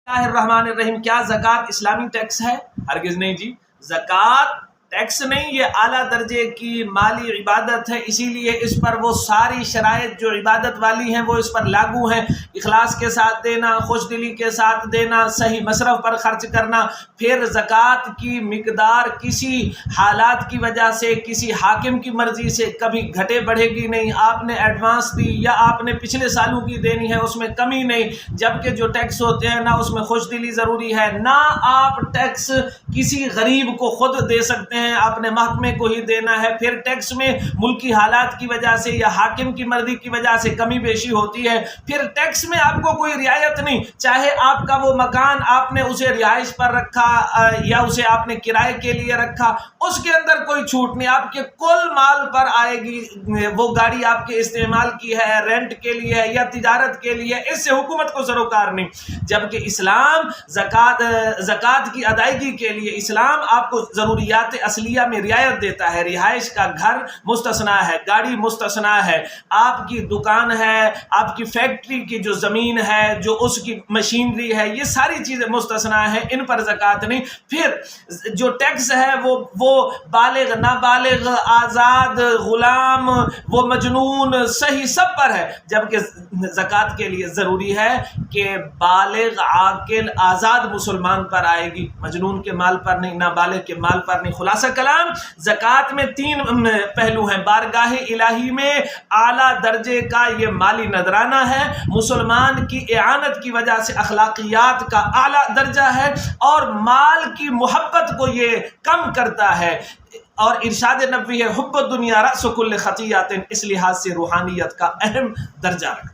اللہ الرحمن الرحیم، کیا زکوٰۃ اسلامی ٹیکس ہے؟ ہرگز نہیں جی، زکوٰۃ ٹیکس نہیں، یہ اعلیٰ درجے کی مالی عبادت ہے، اسی لیے اس پر وہ ساری شرائط جو عبادت والی ہیں وہ اس پر لاگو ہیں۔ اخلاص کے ساتھ دینا، خوش دلی کے ساتھ دینا، صحیح مصرف پر خرچ کرنا۔ پھر زکوٰۃ کی مقدار کسی حالات کی وجہ سے، کسی حاکم کی مرضی سے کبھی گھٹے بڑھے گی نہیں۔ آپ نے ایڈوانس دی یا آپ نے پچھلے سالوں کی دینی ہے، اس میں کمی نہیں۔ جبکہ جو ٹیکس ہوتے ہیں نہ اس میں خوش دلی ضروری ہے، نہ آپ ٹیکس کسی غریب کو خود دے سکتے ہیں، اپنے محکمے کو ہی دینا ہے۔ پھر ٹیکس میں ملکی حالات کی وجہ سے یا حاکم کی مرضی کی وجہ سے کمی بیشی ہوتی ہے۔ پھر ٹیکس میں آپ کو کوئی رعایت نہیں، چاہے آپ کا وہ مکان آپ نے اسے رہائش پر رکھا یا اسے آپ نے کرائے کے لیے رکھا، اس کے اندر کوئی چھوٹ نہیں، آپ کے کل مال پر آئے گی۔ وہ گاڑی آپ کے استعمال کی ہے، رینٹ کے لیے ہے یا تجارت کے لیے، اس سے حکومت کو سروکار نہیں۔ جبکہ اسلام زکوٰۃ کی ادائیگی کے لیے اسلام آپ کو ضروریات اصلیہ میں رعایت دیتا ہے۔ رہائش کا گھر مستثنیٰ ہے، گاڑی مستثنیٰ ہے، آپ کی دکان ہے، آپ کی فیکٹری کی جو زمین ہے، جو اس کی مشینری ہے، یہ ساری چیزیں مستثنیٰ ہیں، ان پر زکوٰۃ نہیں۔ پھر جو ٹیکس ہے وہ بالغ، نابالغ، آزاد، غلام، وہ مجنون، صحیح سب پر ہے۔ جبکہ زکوٰۃ کے لیے ضروری ہے کہ بالغ، عاقل، آزاد مسلمان پر آئے گی، مجنون کے مال پر نہیں، نابالغ کے مال پر نہیں۔ خلاصہ کلام، زکوٰۃ میں 3 پہلو ہیں۔ بارگاہ الہی میں اعلیٰ درجے کا یہ مالی نذرانہ ہے، مسلمان کی اعانت کی وجہ سے اخلاقیات کا اعلیٰ درجہ ہے، اور مال کی محبت کو یہ کم کرتا ہے، اور ارشاد نبوی ہے حب الدنیا رأس کل خطیئۃ، اس لحاظ سے روحانیت کا اہم درجہ رکھتا ہے۔